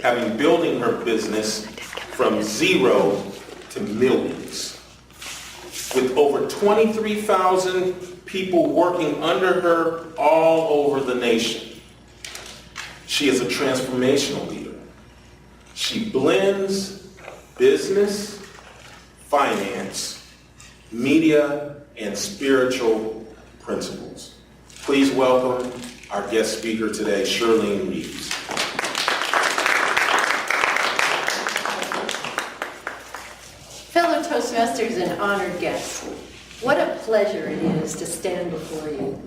having building her business from zero to millions. With over 23,000 people working under her all over the nation. She is a transformational leader. She blends business, finance, media, and spiritual principles. Please welcome our guest speaker today, Shirlene Reeves. Fellow Toastmasters and honored guests, what a pleasure it is to stand before you.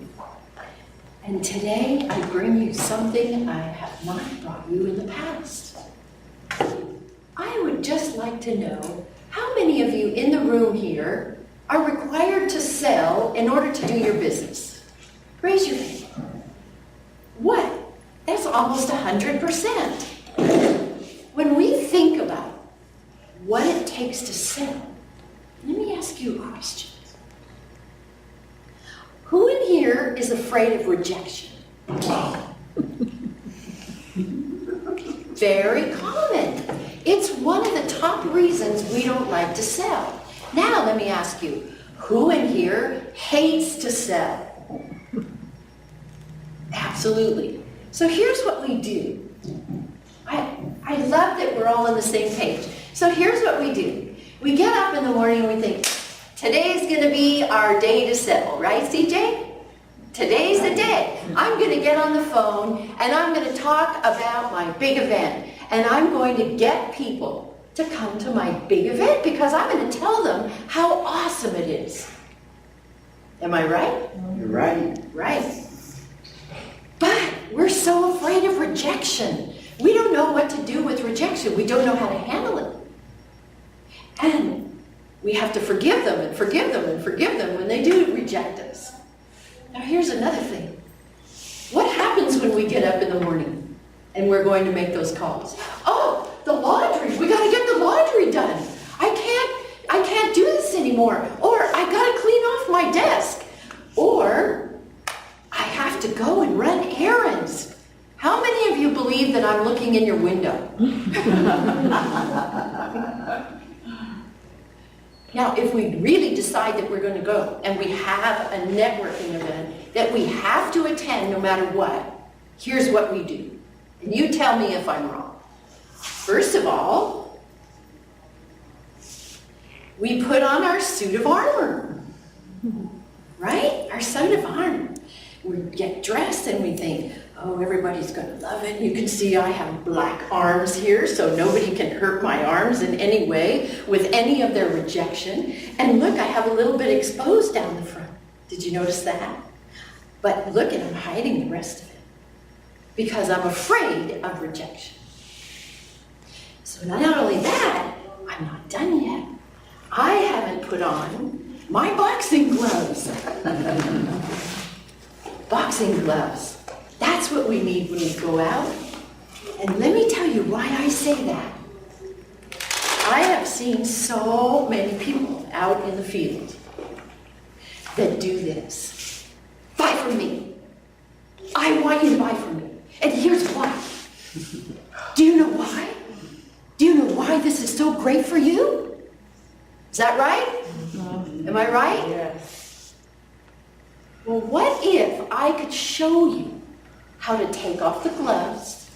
And today I bring you something I have not brought you in the past. I would just like to know how many of you in the room here are required to sell in order to do your business? Raise your hand. What? That's almost 100%. When we think about what it takes to sell, let me ask you a question. Who in here is afraid of rejection? Very common. It's one of the top reasons we don't like to sell. Now let me ask you, who in here hates to sell? Absolutely. So here's what we do. I love that we're all on the same page. So here's what we do. We get up in the morning and we think, today's going to be our day to sell, right, CJ? Today's the day. I'm going to get on the phone and I'm going to talk about my big event. And I'm going to get people to come to my big event because I'm going to tell them how awesome it is. Am I right? You're right. Right. But we're so afraid of rejection. We don't know what to do with rejection. We don't know how to handle it. And we have to forgive them and forgive them and forgive them when they do reject us. Now here's another thing. What happens when we get up in the morning and we're going to make those calls? Oh, the laundry. We got to get the laundry done. I can't do this anymore. Or I got to clean off my desk. Or I have to go and run errands. How many of you believe that I'm looking in your window? Now, if we really decide that we're going to go and we have a networking event that we have to attend no matter what, here's what we do. And you tell me if I'm wrong. First of all, we put on our suit of armor. Right? Our suit of armor. We get dressed and we think, oh, everybody's going to love it. You can see I have black arms here, so nobody can hurt my arms in any way with any of their rejection. And look, I have a little bit exposed down the front. Did you notice that? But look, and I'm hiding the rest of it because I'm afraid of rejection. So not only that, I'm not done yet. I haven't put on my boxing gloves. Boxing gloves. That's what we need when we go out. And let me tell you why I say that. I have seen so many people out in the field that do this. Buy from me. I want you to buy from me. And here's why. Do you know why? Do you know why this is so great for you? Is that right? Am I right? Yes. Well, what if I could show you how to take off the gloves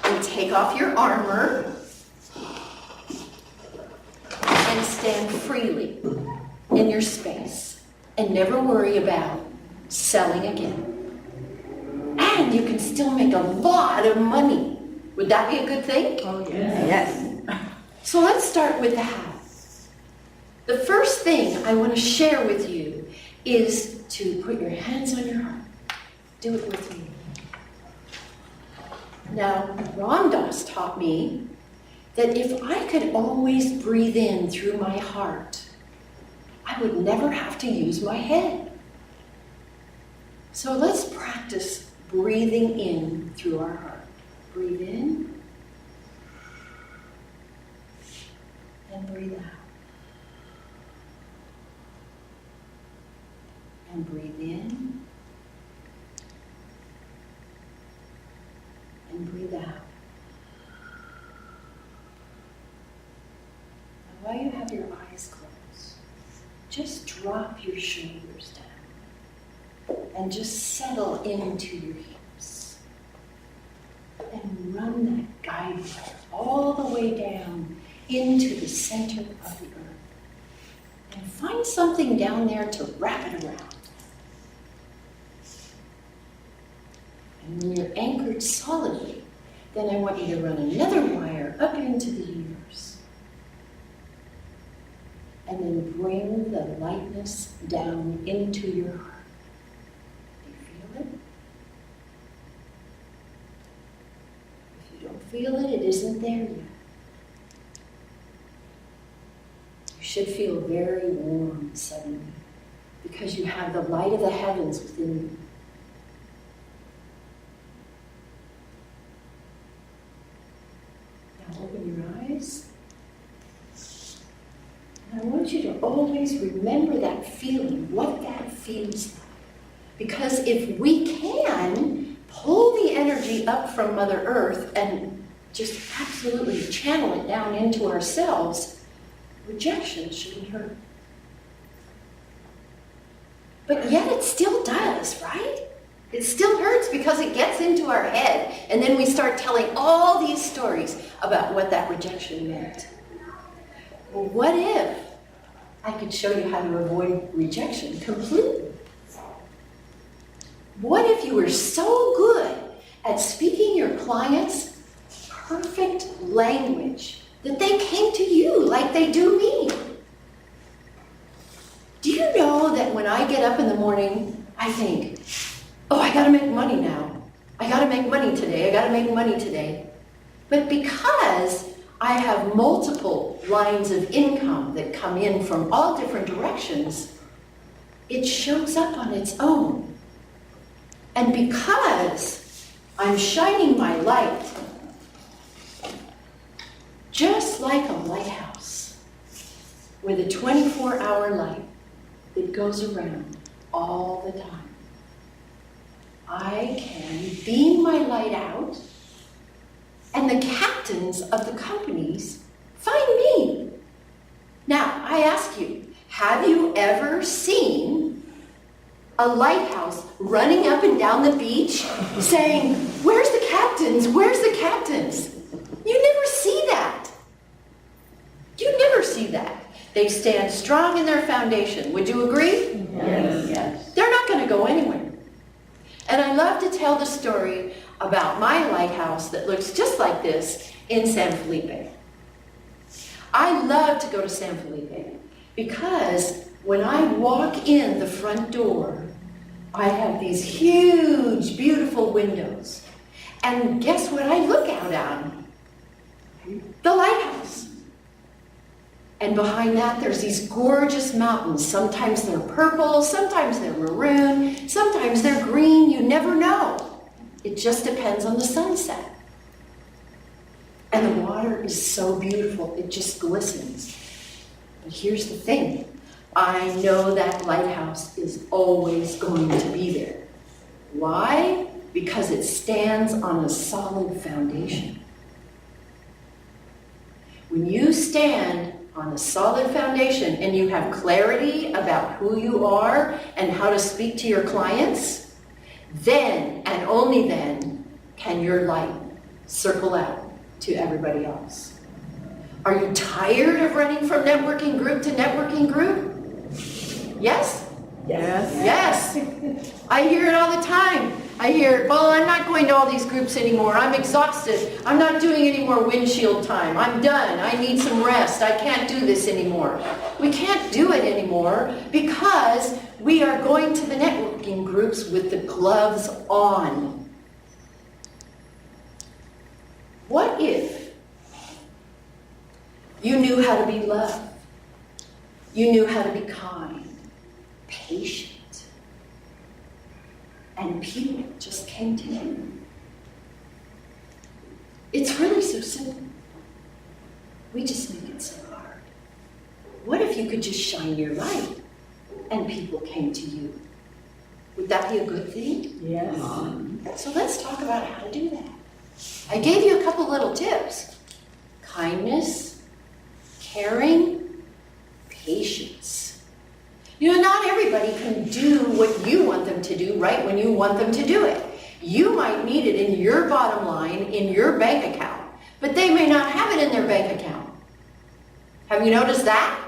and take off your armor and stand freely in your space and never worry about selling again. And you can still make a lot of money. Would that be a good thing? Oh, yes. Yes. So let's start with the how. The first thing I want to share with you is to put your hands on your heart. Do it with me. Now, Ram Dass taught me that if I could always breathe in through my heart, I would never have to use my head. So let's practice breathing in through our heart. Breathe in and breathe out. And breathe in just drop your shoulders down and just settle into your hips. And run that guide wire all the way down into the center of the earth. And find something down there to wrap it around. And when you're anchored solidly, then I want you to run another wire up into the universe. And then bring the lightness down into your heart. Do you feel it? If you don't feel it, it isn't there yet. You should feel very warm suddenly because you have the light of the heavens within you. Open your eyes. And I want you to always remember that feeling, what that feels like. Because if we can pull the energy up from Mother Earth and just absolutely channel it down into ourselves, rejection shouldn't hurt. But yet it still does, right? It still hurts because it gets into our head, and then we start telling all these stories about what that rejection meant. Well, what if I could show you how to avoid rejection completely? What if you were so good at speaking your clients' perfect language that they came to you like they do me? Do you know that when I get up in the morning, I think, oh, I gotta make money now. I gotta make money today. I gotta make money today. But because I have multiple lines of income that come in from all different directions, it shows up on its own. And because I'm shining my light, just like a lighthouse with a 24-hour light that goes around all the time, I can beam my light out, and the captains of the companies find me. Now, I ask you, have you ever seen a lighthouse running up and down the beach saying, where's the captains? Where's the captains? You never see that. You never see that. They stand strong in their foundation. Would you agree? Yes. Yes. They're not going to go anywhere. And I love to tell the story about my lighthouse that looks just like this in San Felipe. I love to go to San Felipe because when I walk in the front door, I have these huge, beautiful windows. And guess what I look out on? The lighthouse. And behind that, there's these gorgeous mountains. Sometimes they're purple, sometimes they're maroon, sometimes they're green. You never know. It just depends on the sunset. And the water is so beautiful, it just glistens. But here's the thing. I know that lighthouse is always going to be there. Why? Because it stands on a solid foundation. When you stand on a solid foundation and you have clarity about who you are and how to speak to your clients, then and only then can your light circle out to everybody else. Are you tired of running from networking group to networking group? Yes? Yes. Yes. I hear it all the time. I hear, well, I'm not going to all these groups anymore. I'm exhausted. I'm not doing any more windshield time. I'm done. I need some rest. I can't do this anymore. We can't do it anymore because we are going to the networking groups with the gloves on. What if you knew how to be loved? You knew how to be kind, patient, and people just came to you. It's really so simple. We just make it so hard. What if you could just shine your light and people came to you? Would that be a good thing? Yes. So let's talk about how to do that. I gave you a couple little tips. Kindness, caring, patience. You know, not everybody can do what you want them to do right when you want them to do it. You might need it in your bottom line, in your bank account, but they may not have it in their bank account. Have you noticed that?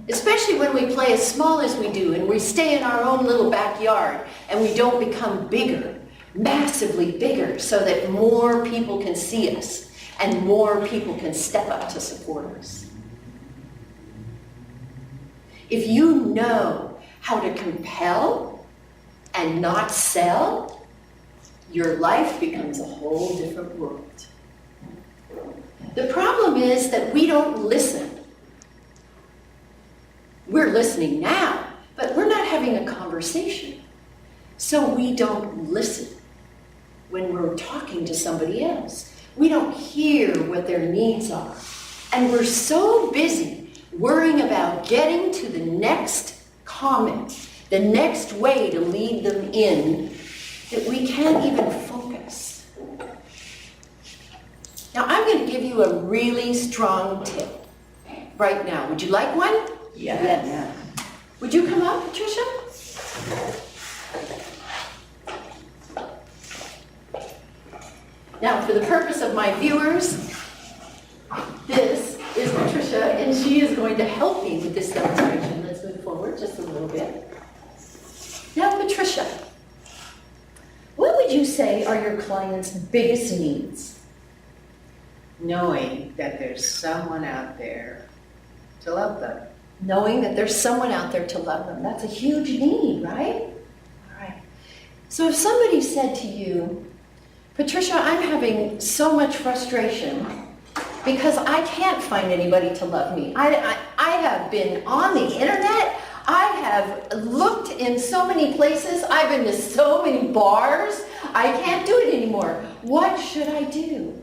Especially when we play as small as we do and we stay in our own little backyard and we don't become bigger, massively bigger, so that more people can see us and more people can step up to support us. If you know how to compel and not sell, your life becomes a whole different world. The problem is that we don't listen. We're listening now, but we're not having a conversation. So we don't listen when we're talking to somebody else. We don't hear what their needs are. And we're so busy worrying about getting to the next comment, the next way to lead them in, that we can't even focus. Now, I'm going to give you a really strong tip right now. Would you like one? Yes. Would you come up, Patricia? Now, for the purpose of my viewers, this is Patricia, and she is going to help me with this demonstration. Let's move forward just a little bit. Now, Patricia, what would you say are your clients' biggest needs? Knowing that there's someone out there to love them. Knowing that there's someone out there to love them. That's a huge need, right? All right. So if somebody said to you, Patricia, I'm having so much frustration because I can't find anybody to love me. I have been on the internet. I have looked in so many places. I've been to so many bars. I can't do it anymore. What should I do?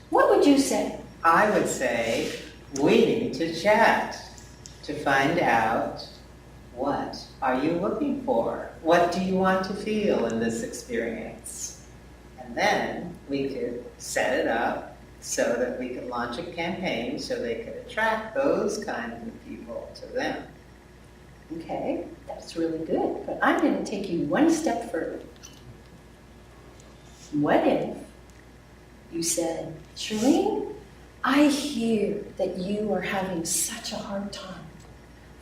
What would you say? I would say we need to chat to find out, what are you looking for? What do you want to feel in this experience? And then we could set it up so that we could launch a campaign so they could attract those kinds of people to them. Okay, that's really good. But I'm going to take you one step further. What if you said, Shirlene, I hear that you are having such a hard time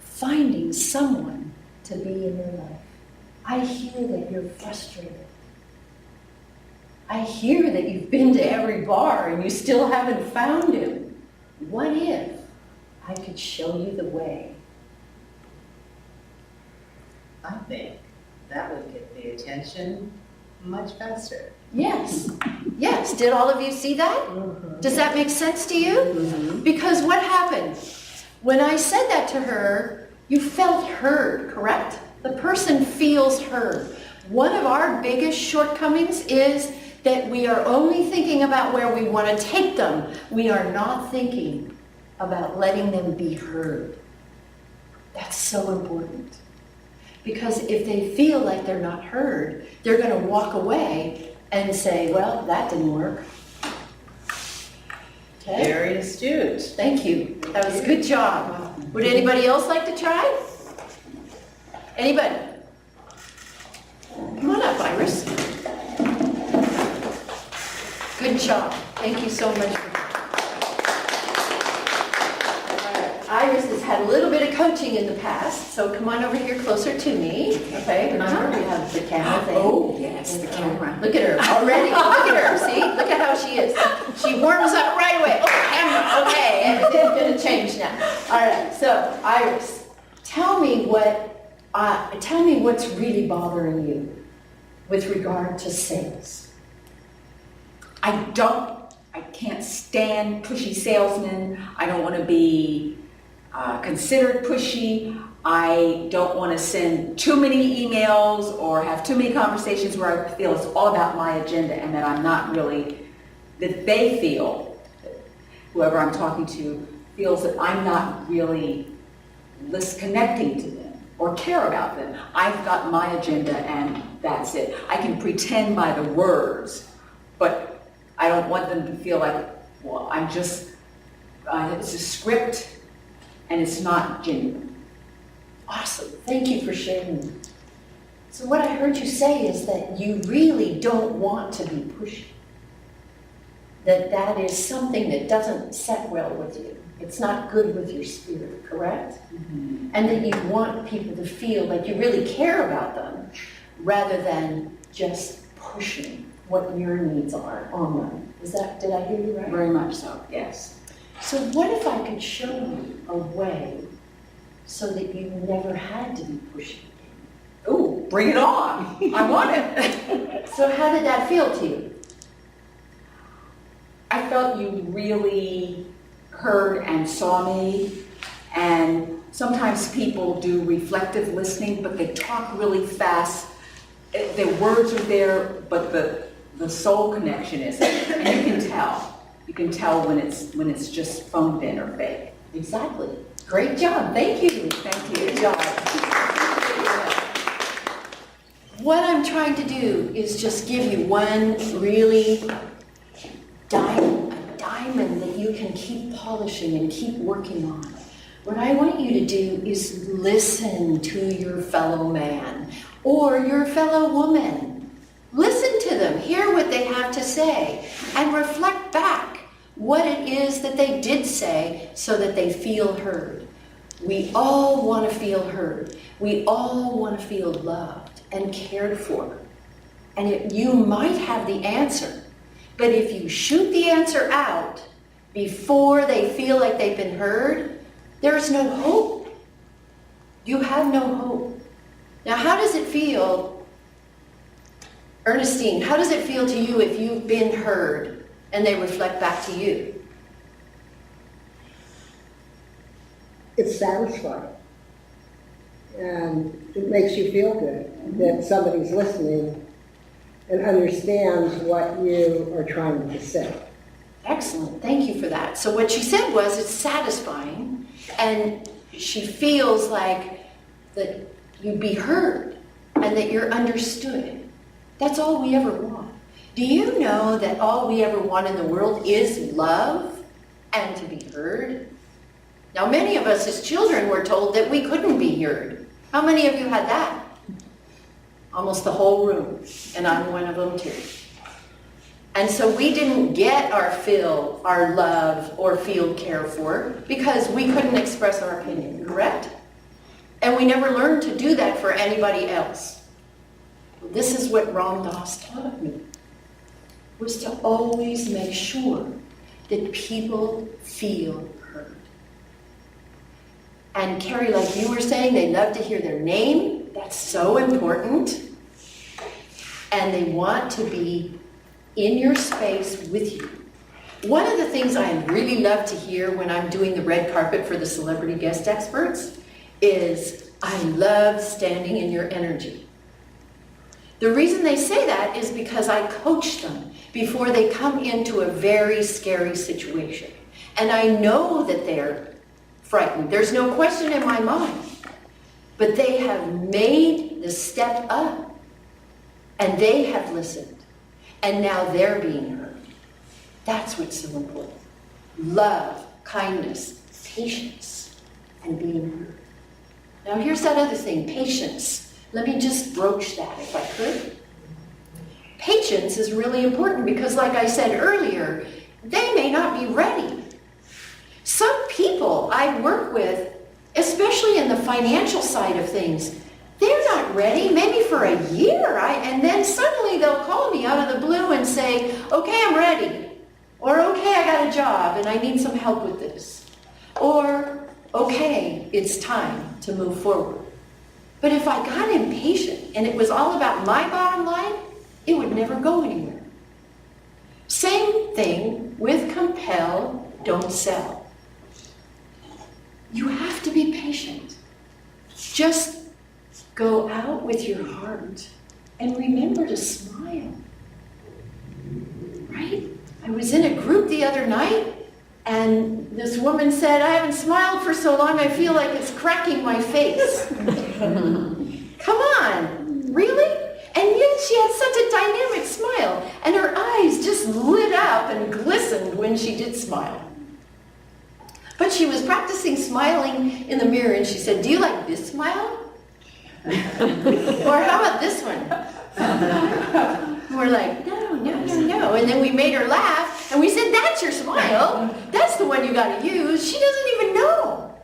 finding someone to be in your life. I hear that you're frustrated. I hear that you've been to every bar and you still haven't found him. What if I could show you the way? I think that would get the attention much faster. Yes, yes. Did all of you see that? Mm-hmm. Does that make sense to you? Mm-hmm. Because what happened? When I said that to her, you felt heard, correct? The person feels heard. One of our biggest shortcomings is that we are only thinking about where we want to take them. We are not thinking about letting them be heard. That's so important. Because if they feel like they're not heard, they're going to walk away and say, well, that didn't work. Okay? Very astute. Thank you. That was a good job. Would anybody else like to try? Anybody? Come on up, Iris. Good job. Thank you so much. Iris has had a little bit of coaching in the past, so come on over here closer to me. Okay, remember we have the camera thing. Oh, yes, the camera. Look at her already. Look at her. See? Look at how she is. She warms up right away. Oh, camera. Okay, everything's going to change now. All right. So, Iris, tell me what's really bothering you with regard to sales. I can't stand pushy salesmen. I don't want to be considered pushy. I don't want to send too many emails or have too many conversations where I feel it's all about my agenda and that I'm not really, that they feel, whoever I'm talking to, feels that I'm not really connecting to them or care about them. I've got my agenda and that's it. I can pretend by the words, but I don't want them to feel like, well, I'm just, it's a script and it's not genuine. Awesome. Thank you for sharing that. So what I heard you say is that you really don't want to be pushy. That is something that doesn't set well with you. It's not good with your spirit, correct? Mm-hmm. And that you want people to feel like you really care about them rather than just pushing what your needs are on them. Did I hear you right? Very much so, yes. So what if I could show you a way so that you never had to be pushy? Ooh, bring it on. I want it. So how did that feel to you? I felt you really heard and saw me, and sometimes people do reflective listening, but they talk really fast. Their words are there, but the soul connection isn't. And you can tell. You can tell when it's just phoned in or fake. Exactly. Great job. Thank you. Thank you. Good job. What I'm trying to do is just give you one really diamond that you can keep polishing and keep working on. What I want you to do is listen to your fellow man or your fellow woman. Listen to them, hear what they have to say, and reflect back what it is that they did say so that they feel heard. We all want to feel heard. We all want to feel loved and cared for. And you might have the answer, but if you shoot the answer out before they feel like they've been heard, there's no hope. You have no hope. Now, how does it feel, Ernestine, how does it feel to you if you've been heard and they reflect back to you? It's satisfying. And it makes you feel good that somebody's listening and understands what you are trying to say. Excellent. Thank you for that. So what she said was it's satisfying, and she feels like that you'd be heard and that you're understood. That's all we ever want. Do you know that all we ever want in the world is love and to be heard? Now, many of us as children were told that we couldn't be heard. How many of you had that? Almost the whole room, and I'm one of them too. And so we didn't get our fill, our love, or feel cared for because we couldn't express our opinion, correct? And we never learned to do that for anybody else. This is what Ram Dass taught me, was to always make sure that people feel heard. And Carrie, like you were saying, they love to hear their name. That's so important. And they want to be in your space with you. One of the things I really love to hear when I'm doing the red carpet for the celebrity guest experts is, I love standing in your energy. The reason they say that is because I coach them before they come into a very scary situation. And I know that they're frightened. There's no question in my mind. But they have made the step up. And they have listened. And now they're being heard. That's what's so important. Love, kindness, patience, and being heard. Now here's that other thing, patience. Let me just broach that if I could. Patience is really important because, like I said earlier, they may not be ready. Some people I work with, especially in the financial side of things, they're not ready, maybe for a year, and then suddenly they'll call me out of the blue and say, okay, I'm ready. Or, okay, I got a job and I need some help with this. Or, okay, it's time to move forward. But if I got impatient and it was all about my bottom line, it would never go anywhere. Same thing with compel, don't sell. You have to be patient. Just go out with your heart and remember to smile. Right? I was in a group the other night and this woman said, I haven't smiled for so long, I feel like it's cracking my face. Come on, really? And yet she had such a dynamic smile and her eyes just lit up and glistened when she did smile. But she was practicing smiling in the mirror and she said, do you like this smile? Or how about this one? We're like, no, no, no, no. And then we made her laugh, and we said, that's your smile. That's the one you got to use. She doesn't even know.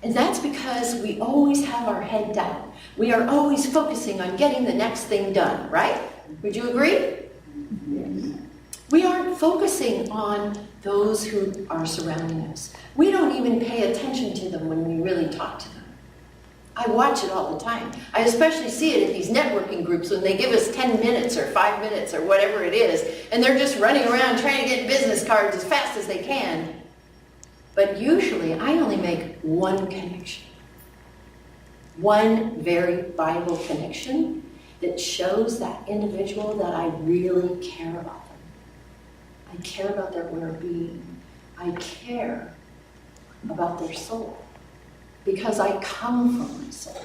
And that's because we always have our head down. We are always focusing on getting the next thing done, right? Would you agree? Yes. We aren't focusing on those who are surrounding us. We don't even pay attention to them when we really talk to them. I watch it all the time. I especially see it at these networking groups when they give us 10 minutes or 5 minutes or whatever it is, and they're just running around trying to get business cards as fast as they can. But usually I only make one connection. One very vital connection that shows that individual that I really care about them. I care about their well-being. I care about their soul. Because I come from my soul.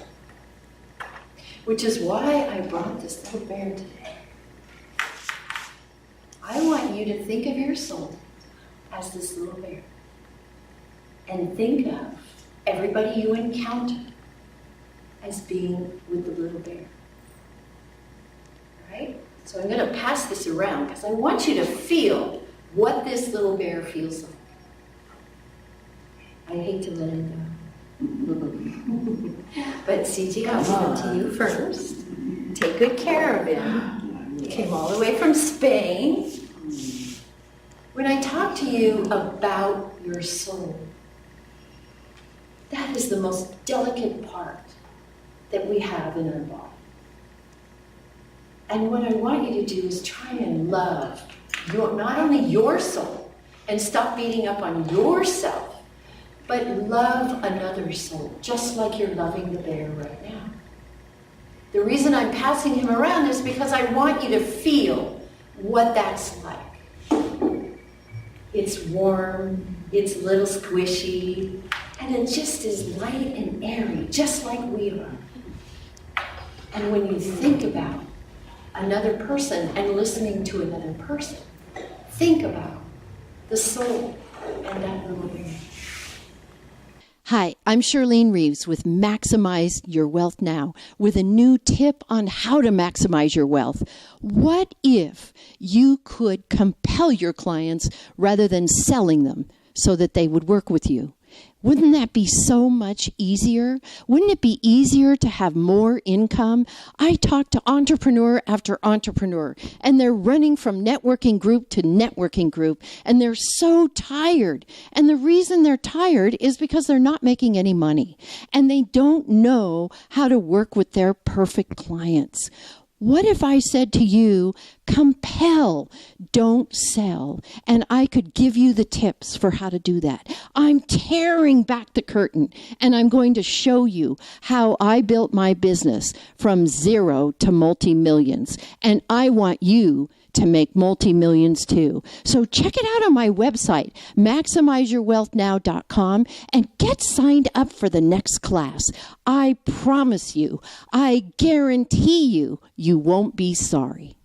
Which is why I brought this little bear today. I want you to think of your soul as this little bear. And think of everybody you encounter as being with the little bear. Right? So I'm going to pass this around because I want you to feel what this little bear feels like. I hate to let it go. But CJ, I'll give it to you first. Take good care of him. He came all the way from Spain. When I talk to you about your soul, that is the most delicate part that we have in our body. And what I want you to do is try and love not only your soul and stop beating up on yourself, but love another soul, just like you're loving the bear right now. The reason I'm passing him around is because I want you to feel what that's like. It's warm, it's a little squishy, and it just is light and airy, just like we are. And when you think about another person and listening to another person, think about the soul and that little bear. Hi, I'm Shirlene Reeves with Maximize Your Wealth Now with a new tip on how to maximize your wealth. What if you could compel your clients rather than selling them so that they would work with you? Wouldn't that be so much easier? Wouldn't it be easier to have more income? I talk to entrepreneur after entrepreneur, and they're running from networking group to networking group, and they're so tired. And the reason they're tired is because they're not making any money, and they don't know how to work with their perfect clients. What if I said to you, compel, don't sell, and I could give you the tips for how to do that? I'm tearing back the curtain, and I'm going to show you how I built my business from zero to multi-millions, and I want you to make multi-millions too. So check it out on my website, MaximizeYourWealthNow.com, and get signed up for the next class. I promise you, I guarantee you, you won't be sorry.